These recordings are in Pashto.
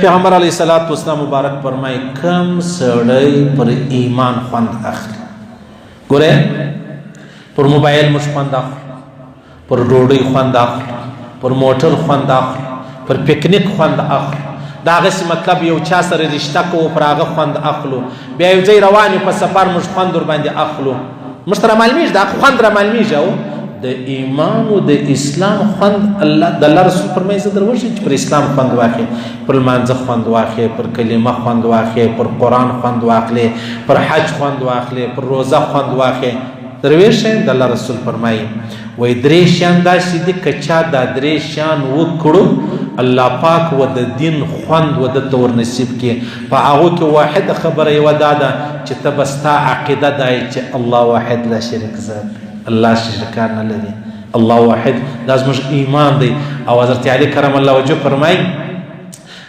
پیغمبر علیه الصلاۃ والسلام مبارک فرمای کم سړی پر ایمان خوند اخلي. ګوره پر موبایل موږ خوند اخلو، پر ډوډۍ خوند اخلو، پر موټر خوند اخلو، پر پکنیک خوند اخلو. دا هغسې مطلب یو چا سره رشته کوو پر هغه خوند اخلو، بیا یو ځای روان یو په سفر موږ خوند ورباندې اخلو. موږ ته رامعلومېږي دا خوند رامعلومېږي. او د ایمان او د اسلام خوند د الله رسول فرمایي زه در وښیم چې پر اسلام خوند واخلې، پر لمانځه خوند واخلې، پر کلمه خوند واخلې، پر قرآن خوند واخلې، پر حج خوند واخلې، پر روزه خوند واخلې. در وښیم د الله رسول فرمایي وایي درې شیان داسې دي که چا دا درې شیان وکړو الله پاک و د دین خوند و د ته ورنصیب کړي. په هغو کې واحده خبره یوه دا ده چې ته به ستا عقیده دا چې الله واحد لا شریک ذات دی، الله شرکان نه لري، الله واحد دا زموږ ایمان دی. او حضرت علی کرم الله وجهه فرمایي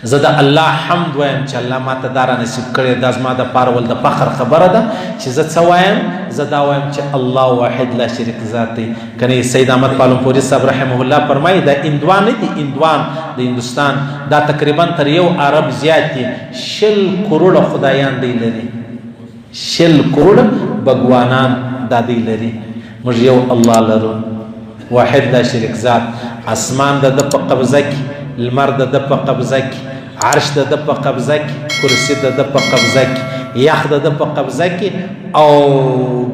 زه د الله حمد وایم چې الله ماته دا را نصیب کړی. دا زما دپاره ول د فخر خبره ده چې زه څه وایم، زه دا وایم چې الله واحد لا شریک ذات دی. کنی سید احمد پالنپوري صاحب رحمه الله فرمایي دا اندوان نه دي، اندوان د هندوستان دا تقریبا تر یو عرب زیات دي. 100 کروڑه خدایان دی لري، 100 کروڑه بګوانان دا دی لري. موږ یو الله لرو، واحد لا شریک ذات. اسمان د په قبضه کې، لمر د په قبضه کې، عرش د په قبضه کې، کرسی د په قبضه کې، یخ د په قبضه کې، او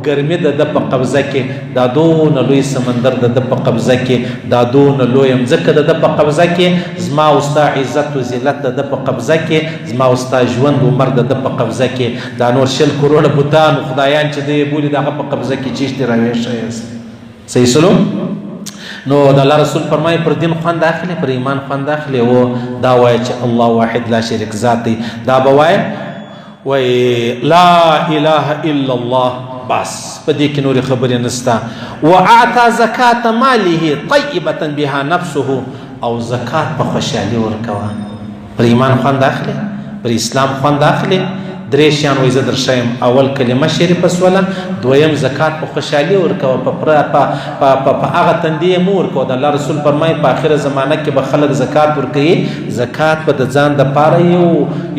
ګرمي د په قبضه کې، دا دون لوی سمندر د په قبضه کې، دا دون لوی مځکه د په قبضه کې، زما او ستا عزت او ذلت د په قبضه کې، زما او ستا ژوند او مرګ د په قبضه کې. دا نور 100 کروڑه بوتان خدایان چې دی بولي دغه په قبضه کې چیشتې راویښه یاست. صحیح سلو. نو د الله رسول فرمایي پر دین خوند اخلي، پر ایمان خوند اخلي. او دا وایي چې الله واحد لا شریک ذات دی. دا به وایي لا اله الا الله، بس په دې کې نورې خبرې نسته. واعطى زکات ماله طیبه بها نفسه، او زکات په خوشحالي ورکوه. پر ایمان خوند اخلي، پر اسلام خوند اخلي. درې شیان وایي زه در ښیم. اول کلمه شریفه سوله، دویم زکات په خوشحالي ورکوه، په هغه تندې مه ورکوه. د الله رسول فرمایي په آخره زمانه کې به خلک زکات ورکوي، زکات به د ځان دپاره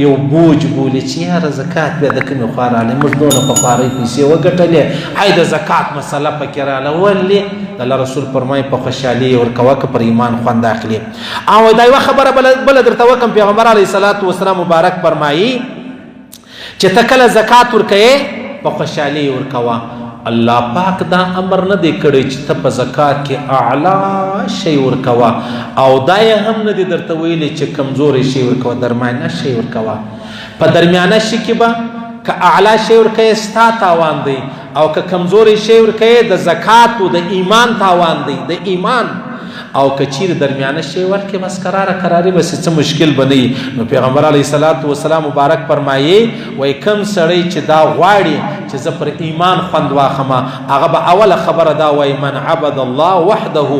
یو بوج بولي چې یاره زکات بیا د کومې خوا راغلی، موږ دونه په خوارۍ پیسې وګټلې، هی د زکات مسله پکې راغله. ولې؟ د الله رسول فرمایي په خوشحالي ورکوه که پر ایمان خوند اخلي. او دا یوه خبره بله درته وکړم. پیغمبر علیه الصلاة والسلام مبارک فرمایي چې ته کله زکات ورکوې په خوشحالي ورکوه. الله پاک دا امر نه دی کړی چې ته په زکات کې اعلی شی ورکوه، او دا یې هم نه دی درته ویلی چې کمزوری شی ورکوه، درمیانه شی ورکوه. په درمیانه شي کې به که اعلی شی ورکوې ستا تاوان دی، او که کمزوری شی ورکوې د زکات او د ایمان تاوان دی، د ایمان. او که چیرې درمیانه شی ورکړې بس کراري بس څه مشکل به نه وي. نو پیغمبر علیه الصلاة والسلام مبارک فرمایي وایي کم سړی چې دا غواړي چې زه پر ایمان خوند واخمه، هغه به اوله خبره دا وایي من عبد الله وحده،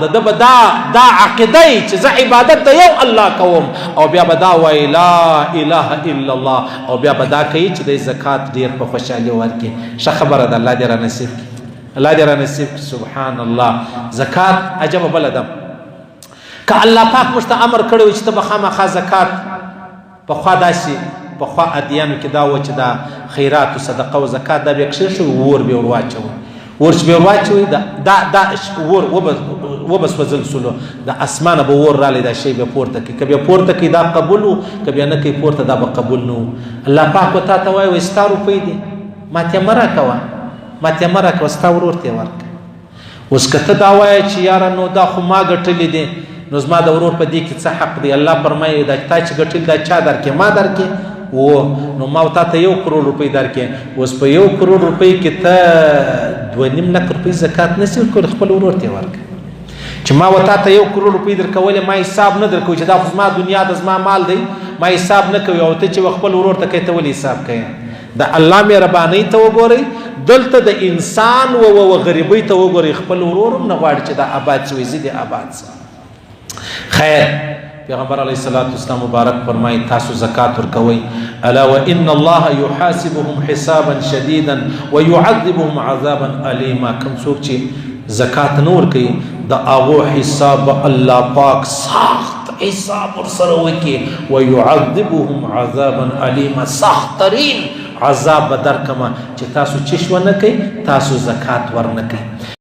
د ده به دا عقیده یي چې زه عبادت د یو الله کوم. او بیا به دا وایي لا اله الا الله، او بیا به دا کوي چې د زکات ډېر په خوشحالي ورکړي. ښه خبره ده، الله دې را نصیب کړي، الله دې را نصیب. سبحان الله. زکات عجبه بله ده. که الله پاک موږ ته امر کړی و چې ته به خامخا زکات، پخوا داسې پخوا ادیانو کې دا و چې دا خیرات و صدقه و زکات دا بیا کښېښوي، اور به ور واچوي، اور چې به ور واچوي دا اور وبه سوځل سولو، د اسمانه به اور رالی دا شی به پورته کوي. که بیا پورته کوي دا قبول و، که بیا نه کوي پورته دا به قبول نه و. الله پاک به تا ته وایي وایي ستا روپۍ دي ماتې مه راکوه، ماته مه راکوه، ستا ورور ته یې ورکړه. اوس که ته دا وایې چې یاره نو دا خو ما ګټلې دي، نو زما د ورور په دې کې څه حق دی؟ الله فرمایي دا تا چې ګټلي دا چا درکې؟ ما درکې. نو ما تا ته 1 کروڑ روپۍ درکې. اوس په 1 کروڑ روپۍ کې ته 2.5 لک روپۍ زکات نشي ورکولی، خپل ورور ته یې ورکړه. چې ما تا ته 1 کروڑ روپۍ درکولې، ما حساب نه درکوي چې دا خو زما دنیا د زما مال دی، ما حساب نه کوي. او ته چې خپل ورور ته کوې ته ولې حساب کوې؟ د الله مهربانۍ ته وګورئ. دلته د انسان و غریبۍ ته وګورئ، خپل ورور هم نه غواړي چې دا آباد شوی، زه دې آباد سم. خیر، پیغمبر علیه الصلاة والسلام مبارک فرمایي تاسو زکات ورکوئ. الا وان الله يحاسبهم حسابا شديدا ويعذبهم عذابا الیما. کوم څوک چې زکات نه ورکوي د هغو حساب الله پاک سخت حساب ورسره وکړي ويعذبهم عذابا الیما سخت ترین عذاب به درکمه چې تاسو چشوه نه کوئ تاسو زکات ورنه کوئ